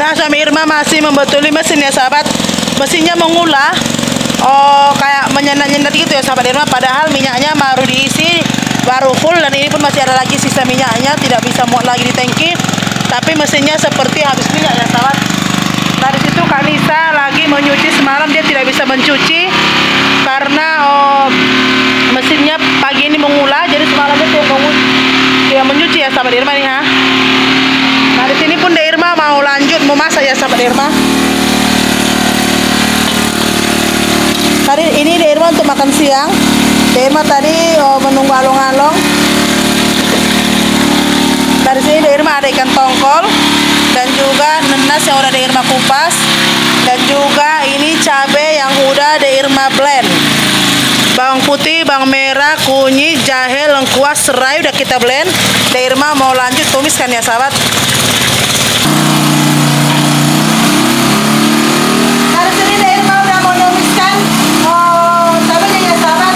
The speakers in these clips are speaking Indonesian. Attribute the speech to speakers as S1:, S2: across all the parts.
S1: Nah, suami Irma masih membetuli mesin ya sahabat. Mesinnya mengulah, kayak menyendat-nyendat gitu ya sahabat Irma. Padahal minyaknya baru diisi, baru full, dan ini pun masih ada lagi sisa minyaknya, tidak bisa muat lagi di tangki. Tapi mesinnya seperti habis minyak ya sahabat. Nah, di situ Kak Nisa lagi menyuci. Semalam dia tidak bisa mencuci karena mesinnya pagi ini mengulah, jadi semalam dia menyuci ya sahabat Irma nih ha. Nah, di sini pun De Irma mau lanjut memasak ya sahabat Irma. Tadi ini De Irma untuk makan siang. De Irma tadi menunggu along-along. Dari sini De Irma ada ikan tongkol dan juga nenas yang udah De Irma kupas, dan juga ini cabai yang udah De Irma blend. Bawang putih, bawang merah, kunyit, jahe, lengkuas, serai udah kita blend. De Irma mau lanjut tumiskan ya sahabat. Dari sini De Irma udah mau tumiskan cabainya ya sahabat.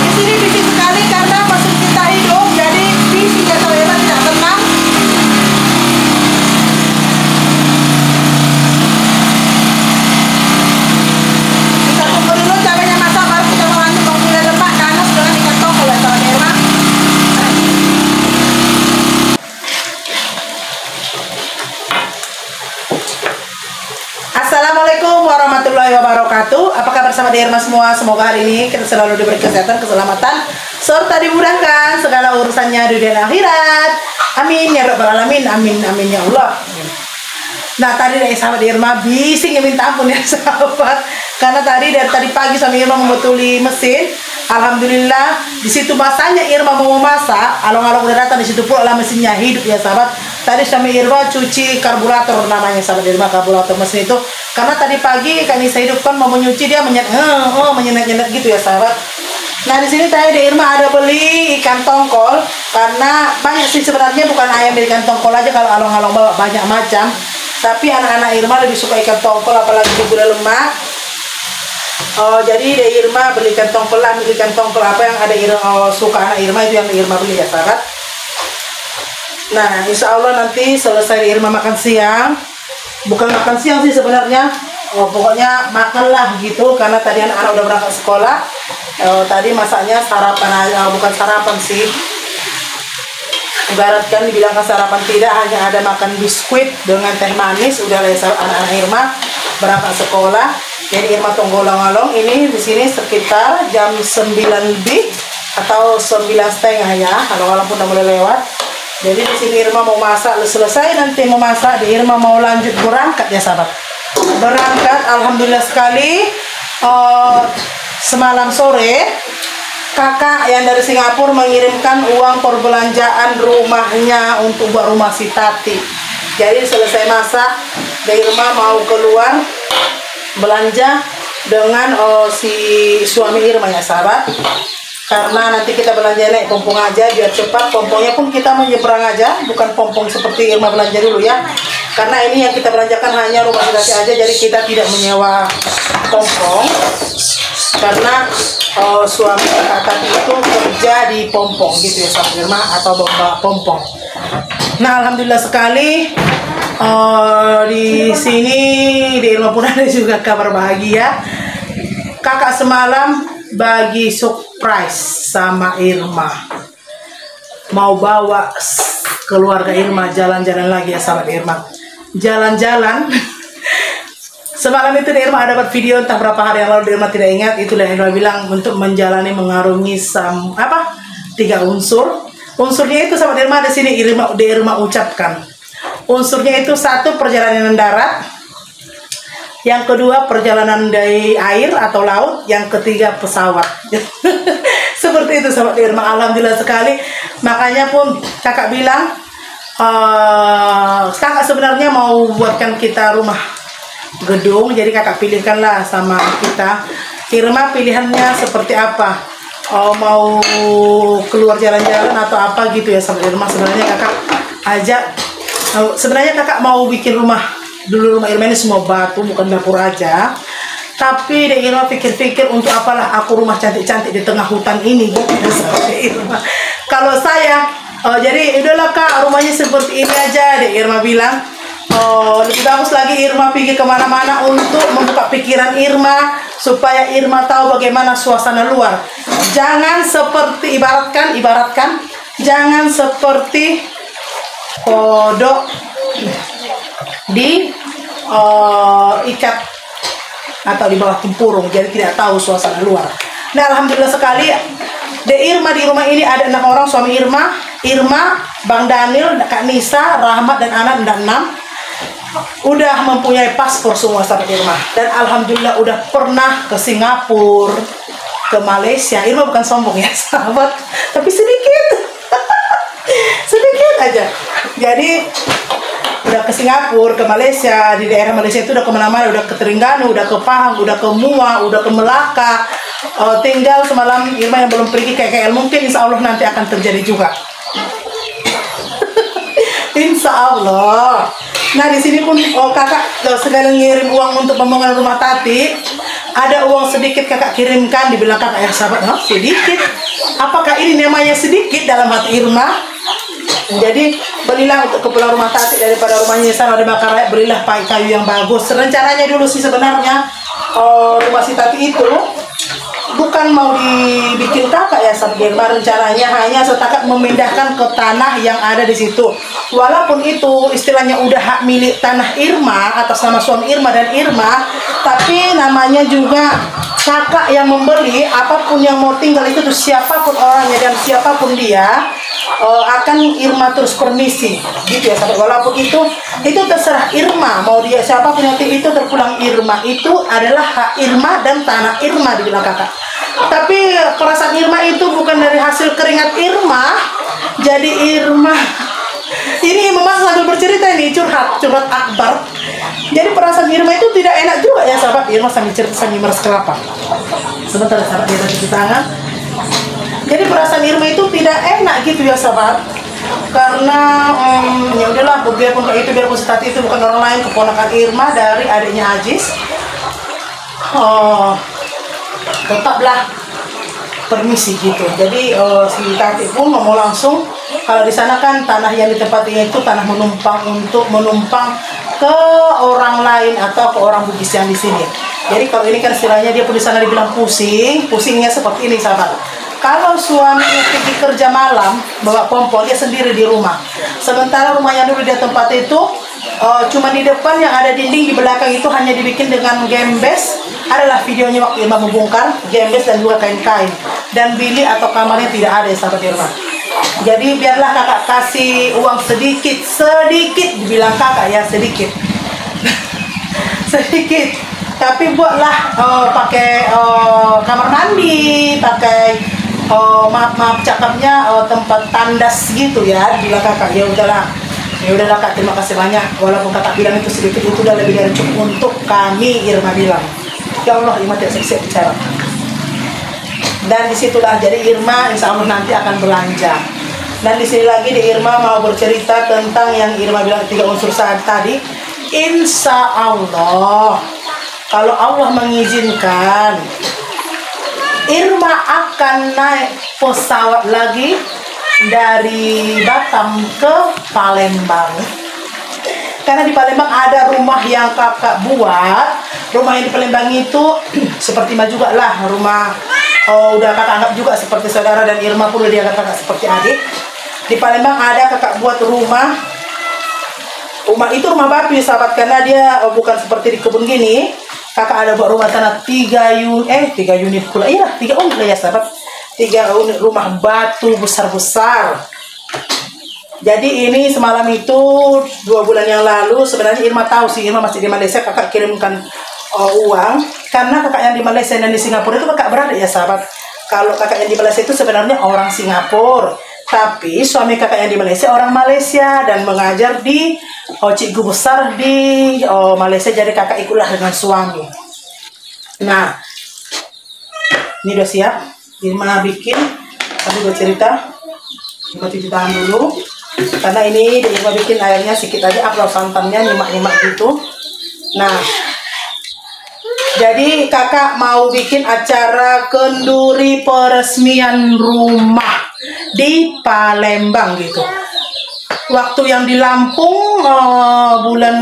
S1: Di sini bising sekali karena mesin kita hidup, jadi bising ya sahabat Irma, tidak tenang. Kita tunggu dulu cabainya masak, baru kita mau lanjut menggulai lemak nanas dengan ikan tongkol ya sahabat Irma. Assalamualaikum warahmatullahi wabarakatuh. Apa kabar sahabat Irma semua? Semoga hari ini kita selalu diberi kesehatan, keselamatan, serta dimudahkan segala urusannya di dunia akhirat. Amin ya rabbal alamin. Amin amin ya Allah. Nah, tadi dari sahabat Irma bising ya minta ampun ya sahabat. Karena dari pagi suami Irma membetuli mesin. Alhamdulillah di situ masanya Irma mau memasak, along-along udah datang, di situ pula lah mesinnya hidup ya sahabat. Tadi suami Irma cuci karburator, namanya sahabat Irma, karburator mesin itu. Karena tadi pagi Kak Nisa hidupkan mau menyuci, dia menyendat-nyendat gitu ya sahabat. Nah, di sini tadi De Irma ada beli ikan tongkol, karena banyak sih sebenarnya, bukan ayam dari ikan tongkol aja, kalau along-along bawa banyak macam. Tapi anak-anak Irma lebih suka ikan tongkol, apalagi digulai lemak. Jadi De Irma beli ikan tongkol lah, ikan tongkol apa yang ada suka anak Irma itu yang De Irma beli ya sahabat. Nah, insya Allah nanti selesai De Irma makan siang, bukan makan siang sih sebenarnya, pokoknya makanlah gitu, karena tadi anak-anak udah berangkat sekolah. Tadi masaknya sarapan, bukan sarapan sih, ibaratkan dibilangkan sarapan tidak, hanya ada makan biskuit dengan teh manis. Udah lah anak-anak Irma berangkat sekolah. Jadi Irma tunggu along-along ini di sini sekitar jam 9 lebih atau 9:30 ya. Along-along pun udah mulai lewat. Jadi di sini Irma mau masak, selesai nanti mau masak, di Irma mau lanjut berangkat ya sahabat. Berangkat, alhamdulillah sekali. Semalam sore kakak yang dari Singapura mengirimkan uang perbelanjaan rumahnya untuk buat rumah si Tati. Jadi selesai masak, De Irma mau keluar belanja dengan si suami Irma ya sahabat. Karena nanti kita belanja naik pompong aja biar cepat. Pompongnya pun kita menyeberang aja, bukan pompong seperti Irma belanja dulu ya. Karena ini yang kita belanjakan hanya rumah si aja, jadi kita tidak menyewa pompong. Karena suami kakak Tati itu kerja di pompong gitu ya sahabat Irma, atau bawa pompong. Nah, alhamdulillah sekali. Di sini di Irma pun ada juga kabar bahagia. Kakak semalam bagi surprise sama Irma, mau bawa keluarga Irma jalan-jalan lagi ya sahabat Irma. Jalan-jalan. Semalam itu Irma ada buat video entah berapa hari yang lalu, Irma tidak ingat. Itulah Irma bilang untuk mengarungi 3 unsur. Unsurnya itu sahabat Irma di sini Irma ucapkan. Unsurnya itu 1 perjalanan darat, yang kedua perjalanan dari air atau laut, yang ketiga pesawat. Seperti itu sahabat Irma. Alhamdulillah sekali. Makanya pun kakak bilang kakak sebenarnya mau buatkan kita rumah gedung, jadi kakak pilihkanlah sama kita. Irma pilihannya seperti apa? Mau keluar jalan-jalan atau apa gitu ya sahabat Irma. Sebenarnya kakak ajak, sebenarnya kakak mau bikin rumah dulu. Rumah Irma ini semua batu, bukan dapur aja. Tapi De Irma pikir-pikir, untuk apalah aku rumah cantik-cantik di tengah hutan ini gitu seperti Irma. Kalau saya jadi udahlah kak, rumahnya seperti ini aja. De Irma bilang lebih bagus lagi Irma pergi kemana-mana untuk membuka pikiran Irma supaya Irma tahu bagaimana suasana luar. Jangan seperti ibaratkan jangan seperti kodok di ikat atau di bawah tempurung, jadi tidak tahu suasana luar. Nah, alhamdulillah sekali di Irma, di rumah ini ada 6 orang, suami Irma, Bang Daniel, Kak Nisa, Rahmat dan anak 6 udah mempunyai paspor semua sahabat Irma, dan alhamdulillah udah pernah ke Singapura, ke Malaysia. Irma bukan sombong ya sahabat, tapi sedikit sedikit aja. Jadi udah ke Singapura, ke Malaysia, di daerah Malaysia itu udah kemana-mana, udah ke Terengganu, udah ke Pahang, udah ke Muar, udah ke Melaka. Tinggal semalam Irma yang belum pergi ke KL, mungkin insya Allah nanti akan terjadi juga. Insya Allah. Nah, di sini pun kakak sedang ngirim uang untuk pembangunan rumah Tati. Ada uang sedikit kakak kirimkan, dibilang kakak ya sahabat, sedikit. Apakah ini namanya sedikit dalam hati Irma? Jadi belilah untuk keperluan rumah Tati, daripada rumahnya sana ada bakar raya, belilah kayu yang bagus. Rencananya dulu sih sebenarnya rumah si Tati itu bukan mau dibikin kakak ya sahabat Irma, rencananya hanya setakat memindahkan ke tanah yang ada di situ. Walaupun itu istilahnya udah hak milik tanah Irma atas nama suami Irma dan Irma, tapi namanya juga kakak yang membeli. Apapun yang mau tinggal itu tuh, siapapun orangnya dan siapapun dia, akan Irma terus permisi gitu ya sahabat. Walaupun itu terserah Irma, mau dia siapapun yang itu terpulang Irma, itu adalah hak Irma dan tanah Irma, dibilang kakak. Tapi perasaan Irma itu bukan dari hasil keringat Irma. Jadi Irma ini Mama sambil bercerita ini, curhat akbar. Jadi perasaan Irma itu tidak enak juga ya sahabat. Irma sambil cerita sambil meres kelapa. Sebentar sahabat, dia cuci tangan. Jadi perasaan Irma itu tidak enak gitu ya sahabat. Karena ya udahlah, biarpun kayak itu, biarpun si Tati itu bukan orang lain, keponakan Irma dari adiknya Ajis. Tetaplah permisi gitu. Jadi si Tati pun mau langsung, kalau di sana kan tanah yang ditempatinya itu tanah menumpang, untuk menumpang ke orang lain atau ke orang Bugis yang di sini. Jadi kalau ini kan istilahnya dia pun di sana dibilang pusingnya seperti ini sahabat. Kalau suaminya pergi kerja malam bawa kompor, dia sendiri di rumah. Sementara rumah yang dulu dia tempati itu cuma di depan, yang ada dinding di belakang itu hanya dibikin dengan gembes. Adalah videonya waktu Irma membongkar gembes dan juga kain-kain, dan bilik atau kamarnya tidak ada ya sahabat Irma. Jadi biarlah kakak kasih uang sedikit, dibilang kakak ya sedikit. Sedikit, tapi buatlah pakai kamar mandi, pakai maaf cakapnya tempat tandas gitu ya, bilang kakak. Ya udahlah kak, terima kasih banyak. Walaupun kakak bilang itu sedikit, itu udah lebih dari cukup untuk kami. Irma bilang, ya Allah, Irma tidak siap bicara. Dan disitulah jadi Irma insya Allah nanti akan belanja. Dan di sini lagi di Irma mau bercerita tentang yang Irma bilang 3 unsur saat tadi. Insya Allah, kalau Allah mengizinkan, Irma akan naik pesawat lagi dari Batam ke Palembang. Karena di Palembang ada rumah yang kakak buat. Rumah yang di Palembang itu seperti Irma juga lah, rumah udah kakak anggap juga seperti saudara, dan Irma pun udah dianggap kakak seperti adik. Di Palembang ada kakak buat rumah itu rumah batu ya sahabat, karena dia bukan seperti di kebun gini. Kakak ada buat rumah tanah 3 unit pula. Iya, 3 unit lah ya sahabat. 3 unit rumah batu besar-besar. Jadi ini semalam itu 2 bulan yang lalu, sebenarnya Irma tahu sih, Irma masih di Malaysia, kakak kirimkan uang. Karena kakak yang di Malaysia dan di Singapura itu kakak beradik ya sahabat. Kalau kakak yang di Malaysia itu sebenarnya orang Singapura, tapi suami kakak yang di Malaysia orang Malaysia dan mengajar di cikgu besar di Malaysia. Jadi kakak ikutlah dengan suami. Nah, ini udah siap. Irma bikin, tadi gue cerita, Irma cuci tangan dulu. Karena ini Irma bikin airnya sedikit aja, apel santannya nyimak-nyimak gitu. Nah, jadi kakak mau bikin acara kenduri peresmian rumah di Palembang gitu. waktu yang di Lampung bulan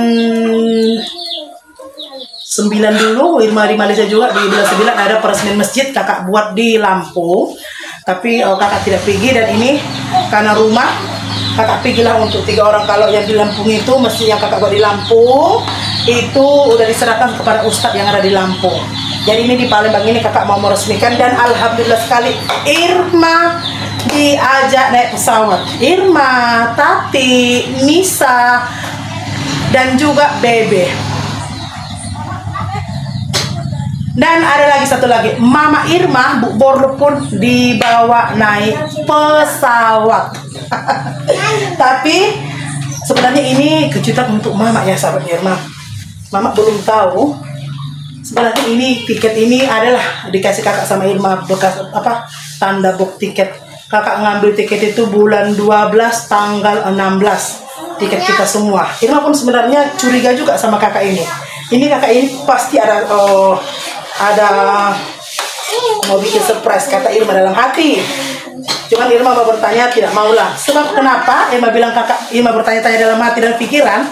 S1: 9 dulu, Irma di Malaysia juga di bulan 9 ada peresmian masjid kakak buat di Lampung. Tapi kakak tidak pergi, dan ini karena rumah kakak pergilah untuk 3 orang. Kalau yang di Lampung itu masjid yang kakak buat di Lampung itu udah diserahkan kepada ustadz yang ada di Lampung. Jadi ini di Palembang ini kakak mau meresmikan, dan alhamdulillah sekali Irma diajak naik pesawat. Irma, Tati, Nisa, dan juga Bebe. Dan ada lagi satu lagi, Mama Irma, Bu Borlo pun dibawa naik pesawat. Tapi sebenarnya ini kejutan untuk Mama ya sahabat Irma. Mama belum tahu. Sebenarnya ini tiket ini adalah dikasih kakak sama Irma bekas apa tanda book tiket. Kakak ngambil tiket itu bulan 12 tanggal 16. Tiket kita semua. Irma pun sebenarnya curiga juga sama kakak ini. Ini kakak ini pasti ada mau bikin surprise kata Irma dalam hati. Cuman Irma mau bertanya tidak maulah. Sebab kenapa? Irma bertanya-tanya dalam hati dan pikiran.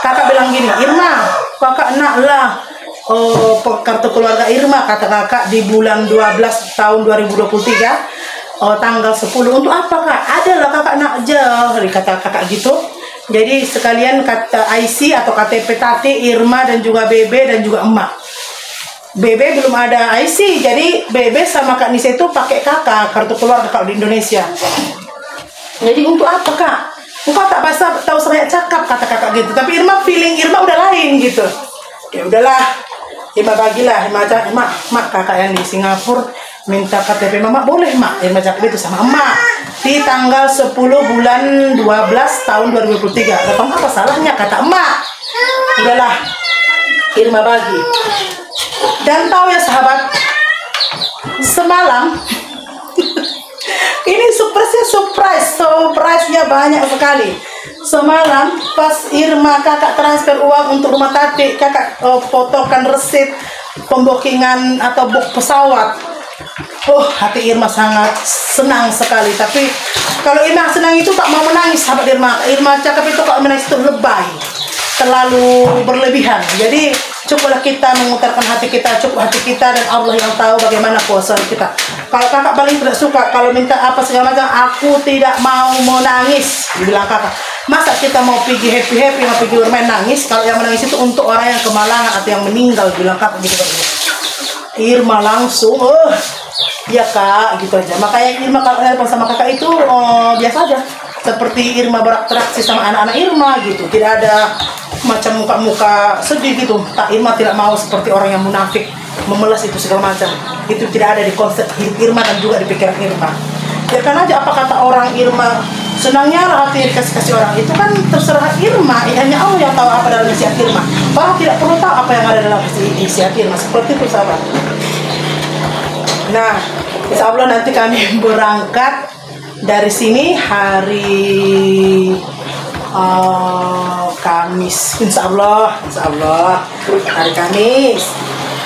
S1: Kakak bilang gini, Irma, kakak naklah kartu keluarga Irma, kata kakak, di bulan 12 tahun 2023 tanggal 10. Untuk apa kak? Adalah kakak nak aja, kata kakak gitu. Jadi sekalian kata IC atau KTP Tati, Irma, dan juga Bebe, dan juga emak. Bebe belum ada IC, jadi Bebe sama Kak Nisa itu pakai kakak kartu keluarga kalau di Indonesia. Jadi untuk apa kak? Engkau tak bahasa tahu saya cakap, kata kakak gitu. Tapi Irma feeling Irma udah lain gitu. Ya udahlah, Irma bagilah. Mak kakak yang di Singapura minta KTP mama, boleh mak? Irma cakap itu sama emak di tanggal 10 bulan 12 tahun 2023. Datang apa salahnya, kata emak. Udahlah, Irma bagi. Dan tahu ya sahabat, semalam ini surprise-nya banyak sekali. Semalam pas Irma kakak transfer uang untuk rumah Tati, kakak fotokan resip pembokingan atau book pesawat. Hati Irma sangat senang sekali. Tapi kalau Irma senang itu tak mau menangis sahabat Irma. Irma cakap itu kalau menangis itu lebay, terlalu berlebihan. Jadi cukuplah kita mengutarakan hati kita, cukup hati kita, dan Allah yang tahu bagaimana puasa kita. Kalau kakak paling tidak suka kalau minta apa segala macam, aku tidak mau nangis, dibilang kakak. Masa kita mau pergi happy, mau pergi bermain nangis? Kalau yang menangis itu untuk orang yang kemalangan atau yang meninggal, bilang kakak gitu. Irma langsung, ya kak, gitu aja. Makanya Irma kalau sama kakak itu biasa aja. Seperti Irma beratraksi sama anak-anak Irma gitu. Tidak ada macam muka-muka sedih gitu. Irma tidak mau seperti orang yang munafik, memelas itu segala macam. Itu tidak ada di konsep hidup Irma dan juga di pikiran Irma. Biarkan aja apa kata orang Irma. Senangnya lah hati dikasih-kasih orang. Itu kan terserah Irma. Hanya Allah yang tahu apa dalam isi hati Irma. Orang tidak perlu tahu apa yang ada dalam isi hati Irma. Seperti itu sahabat. Nah, insya Allah nanti kami berangkat dari sini hari Kamis, insya Allah hari Kamis.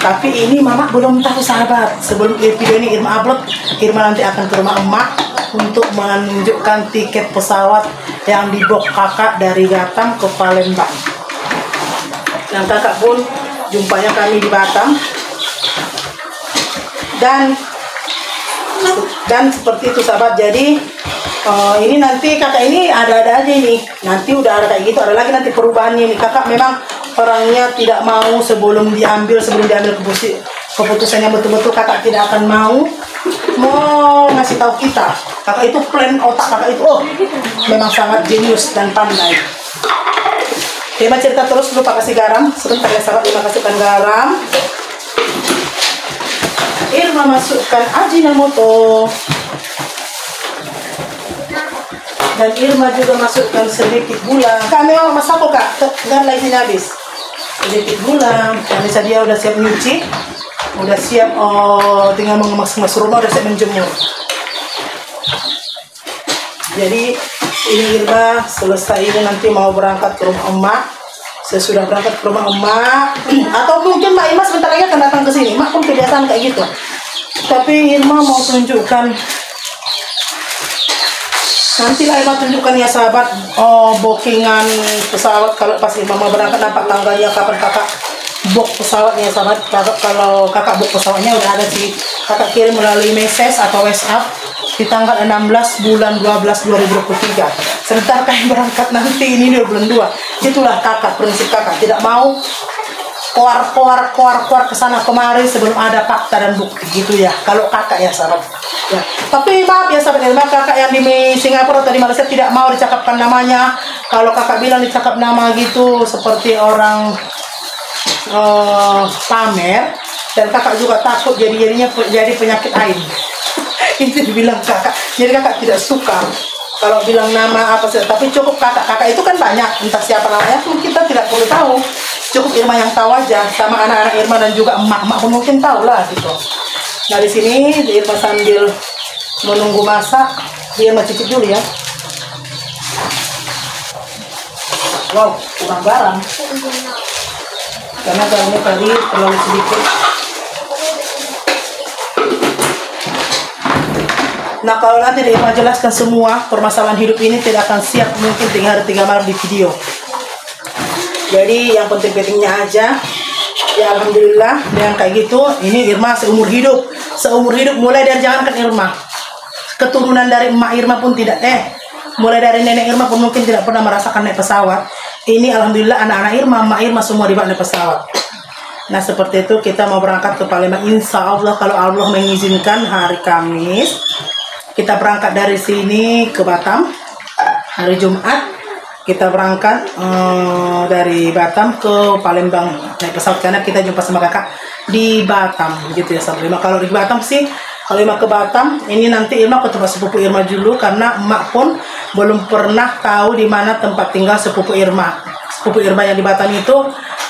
S1: Tapi ini mama belum tahu sahabat. Sebelum video ini Irma upload, Irma nanti akan ke rumah emak untuk menunjukkan tiket pesawat yang dibook kakak dari Batam ke Palembang. Dan kakak pun jumpanya kami di Batam. Dan seperti itu sahabat. Jadi ini nanti kakak ini ada-ada aja ini. Nanti udah ada kayak gitu, ada lagi nanti perubahannya nih. Kakak memang orangnya tidak mau sebelum diambil keputusan yang betul-betul kakak tidak akan mau ngasih tahu kita. Kakak itu plan otak kakak itu memang sangat jenius dan pandai. Irma cerita terus, lupa kasih garam. Sebentar ya sahabat, Irma kasihkan garam. Irma masukkan Ajinomoto. Dan Irma juga masukkan sedikit gula. Kami mau masak kok kak, dan lagi habis. Sedikit gula. Karena dia udah siap nyuci, udah siap tinggal mengemas-ngemas rumah, udah siap menjemur. Jadi ini Irma selesai ini nanti mau berangkat ke rumah emak. Sesudah berangkat ke rumah emak, atau mungkin Mbak Irma sebentar lagi akan datang ke sini. Emak pun kebiasaan kayak gitu. Tapi Irma mau tunjukkan Nanti lah Irma tunjukkan ya sahabat, bookingan pesawat kalau pas Irma mau berangkat, nampak tanggalnya kapan kakak book pesawatnya sahabat. Kalau kakak book pesawatnya udah ada sih, kakak kirim melalui message atau WhatsApp di tanggal 16 bulan 12 2023. Sebentar kayak berangkat nanti, ini udah bulan 2. Itulah kakak, prinsip kakak tidak mau keluar ke sana kemari sebelum ada fakta dan bukti gitu ya. Kalau kakak ya sahabat. Ya. Tapi maaf ya sahabat Irma, kakak yang di Singapura atau di Malaysia tidak mau dicakapkan namanya. Kalau kakak bilang dicakap nama gitu seperti orang pamer, dan kakak juga takut jadinya jadi penyakit ain. Itu dibilang kakak. Jadi kakak tidak suka kalau bilang nama apa sih. Tapi cukup kakak itu kan banyak, entah siapa namanya pun kita tidak perlu tahu. Cukup Irma yang tahu aja, sama anak-anak Irma dan juga emak-emak pun mungkin tahu lah gitu. Nah di sini Irma sambil menunggu masak, Irma cicip dulu ya. Wow, kurang garam. Karena garamnya tadi terlalu sedikit. Nah kalau nanti Irma jelaskan semua permasalahan hidup ini tidak akan siap mungkin 3 hari 3 malam di video. Jadi yang penting-pentingnya aja. Ya alhamdulillah dengan kayak gitu, ini Irma seumur hidup mulai dari jangankan Irma, keturunan dari emak Irma pun tidak, mulai dari nenek Irma pun mungkin tidak pernah merasakan naik pesawat. Ini alhamdulillah anak-anak Irma, emak Irma semua dibawa naik pesawat. Nah seperti itu kita mau berangkat ke Palembang, insya Allah kalau Allah mengizinkan hari Kamis. Kita berangkat dari sini ke Batam hari Jumat. Kita berangkat dari Batam ke Palembang naik pesawat, karena kita jumpa sama kakak di Batam gitu ya sahabat Irma. Kalau di Batam sih, kalau Irma ke Batam ini nanti Irma ke tempat sepupu Irma dulu, karena emak pun belum pernah tahu di mana tempat tinggal sepupu Irma. Sepupu Irma yang di Batam itu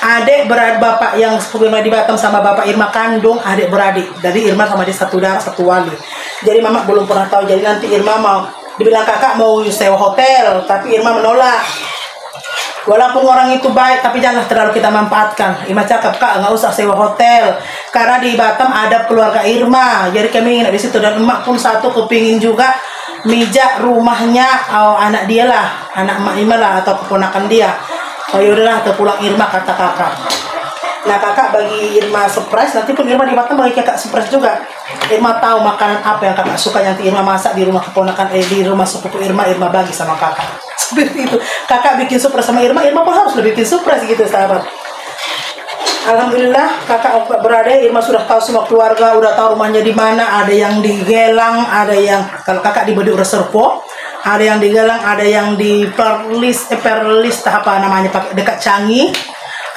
S1: adik beradik, bapak yang sepupu Irma di Batam sama bapak Irma kandung adik beradik. Jadi Irma sama dia satu darah satu wali. Jadi mama belum pernah tahu. Jadi nanti Irma mau dibilang kakak mau sewa hotel, tapi Irma menolak. Walaupun orang itu baik, tapi jangan terlalu kita manfaatkan. Irma cakap, kak nggak usah sewa hotel, karena di Batam ada keluarga Irma. Jadi kami nginep di situ, dan emak pun satu kepingin juga mijak rumahnya anak dia lah, anak emak Irma lah atau keponakan dia. Oh yaudahlah, terpulang Irma kata kakak. Nah kakak bagi Irma surprise, nanti pun Irma di Batam bagi kakak surprise juga. Irma tahu makanan apa yang kakak suka, nanti Irma masak di rumah keponakan, di rumah sepupu Irma bagi sama kakak. Seperti itu, kakak bikin surprise sama Irma pun harus lebih bikin surprise gitu sahabat. Alhamdulillah kakak berada, Irma sudah tahu semua keluarga, udah tahu rumahnya di mana. Ada yang di Gelang, ada yang kalau kakak di Beduk Reservo, ada yang di Gelang, ada yang di Perlis apa namanya dekat Canggih.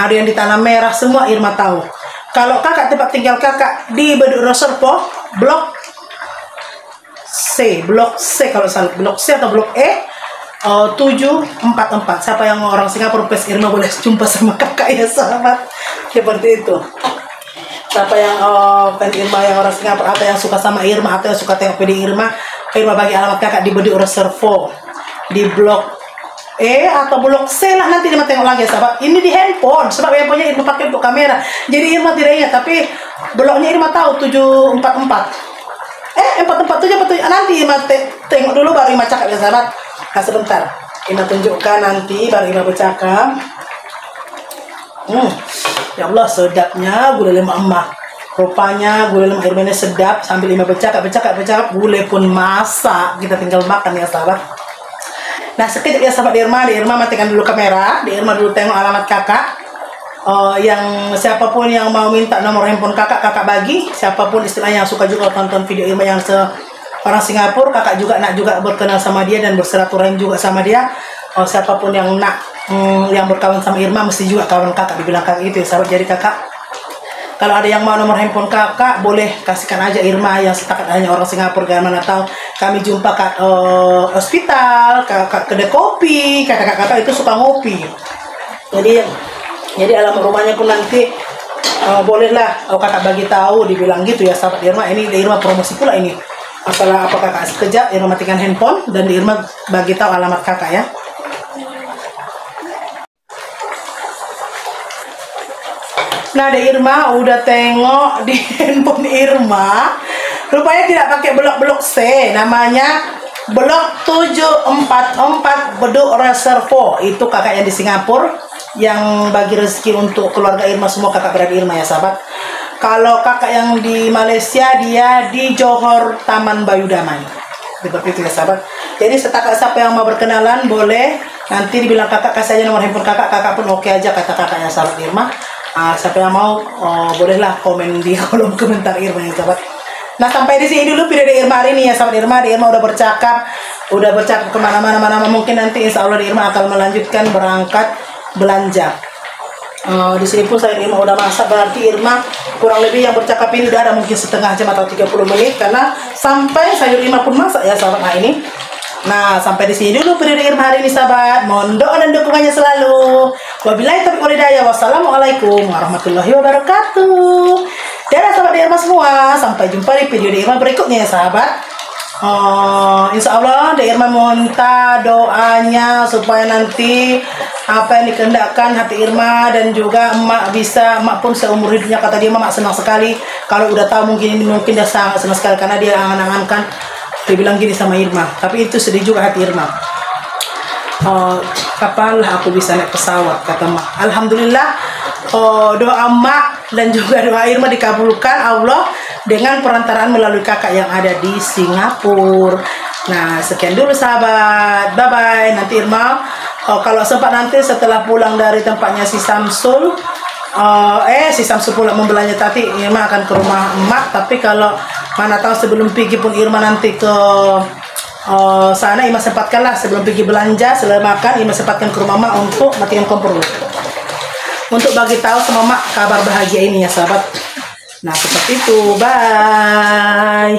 S1: Ada yang di Tanah Merah, semua Irma tahu. Kalau kakak tempat tinggal kakak di Beduk Reservo, blok C kalau salah, blok C atau blok E 744. Siapa yang orang Singapura plus Irma boleh jumpa sama kakak ya sahabat. Seperti itu. Siapa yang fans Irma yang orang Singapura atau yang suka sama Irma atau yang suka tengok video Irma bagi alamat kakak di Beduk Reservo di blok E atau blok C lah, nanti Irma tengok lagi sahabat. Ini di handphone, sebab handphonenya Irma pakai untuk kamera, jadi Irma tidak ingat, tapi bloknya Irma tahu 744 447 nanti Irma tengok dulu baru Irma cakap ya sahabat. Nah sebentar Irma tunjukkan, nanti baru Irma bercakap. Ya Allah sedapnya gulai lemak emak. Rupanya gulai lemak Irma ini sedap, sambil Irma bercakap gulai pun masak, kita tinggal makan ya sahabat. Nah sekejap ya sahabat di Irma matikan dulu kamera, di Irma dulu tengok alamat kakak. Yang siapapun yang mau minta nomor handphone kakak bagi. Siapapun istilahnya yang suka juga tonton video Irma yang orang Singapura, kakak juga nak juga berkenal sama dia dan bersilaturahim juga sama dia. Siapapun yang nak yang berkawan sama Irma mesti juga kawan kakak, dibilang kakak itu ya sahabat. Jadi kakak kalau ada yang mau nomor handphone kakak, boleh kasihkan aja Irma, yang setakat hanya orang Singapura. Karena mana tahu kami jumpa ke hospital, kedai kopi, kakak itu suka ngopi. Jadi alamat rumahnya pun nanti bolehlah kakak bagi tahu, dibilang gitu ya sahabat Irma. Ini di Irma promosi pula ini. Masalah apa kakak sekejap Irma matikan handphone dan di Irma bagi tahu alamat kakak ya. Nah, di Irma udah tengok di handphone Irma, rupanya tidak pakai blok C, namanya Blok 744 Bedok Reservoir. Itu kakak yang di Singapura yang bagi rezeki untuk keluarga Irma semua, kakak beradik Irma ya sahabat. Kalau kakak yang di Malaysia, dia di Johor Taman Bayu Damai. Seperti itu ya sahabat. Jadi setakat siapa yang mau berkenalan boleh nanti dibilang kakak, kasih aja nomor handphone kakak, kakak pun oke aja kata kakaknya sahabat Irma. Siapa yang mau bolehlah komen di kolom komentar Irma ya sahabat. Nah sampai di sini dulu video di Irma hari ini ya sahabat Irma. Di Irma udah bercakap kemana-mana, mungkin nanti insya Allah di Irma akan melanjutkan berangkat belanja. Di sini pun saya Irma udah masak, berarti Irma kurang lebih yang bercakap ini udah ada mungkin setengah jam atau 30 menit karena sampai sayur Irma pun masak ya sahabat. Nah ini, nah sampai di sini dulu video Irma hari ini sahabat. Mohon doa dan dukungannya selalu. Wabillahi taufiq wal hidayah. Wassalamualaikum warahmatullahi wabarakatuh. Dadah sahabat Irma semua. Sampai jumpa di video Irma berikutnya ya sahabat. Insya Allah Irma minta doanya supaya nanti apa yang dikehendakkan hati Irma dan juga emak pun seumur hidupnya kata dia emak senang sekali kalau udah tahu mungkin dia sangat senang sekali karena dia angan-angankan. Dia bilang gini sama Irma, tapi itu sedih juga hati Irma. Kapan lah aku bisa naik pesawat kata emak. Alhamdulillah doa emak dan juga doa Irma dikabulkan Allah dengan perantaraan melalui kakak yang ada di Singapura. Nah sekian dulu sahabat, bye bye. Nanti Irma kalau sempat nanti setelah pulang dari tempatnya si Samsul pulang membelanja tadi, Irma akan ke rumah emak. Tapi kalau mana tahu sebelum pergi pun Irma nanti ke sana, Irma sempatkanlah sebelum pergi belanja, setelah makan Irma sempatkan ke rumah emak untuk matikan kompor dulu, untuk bagi tahu sama emak kabar bahagia ini ya sahabat. Nah seperti itu, bye.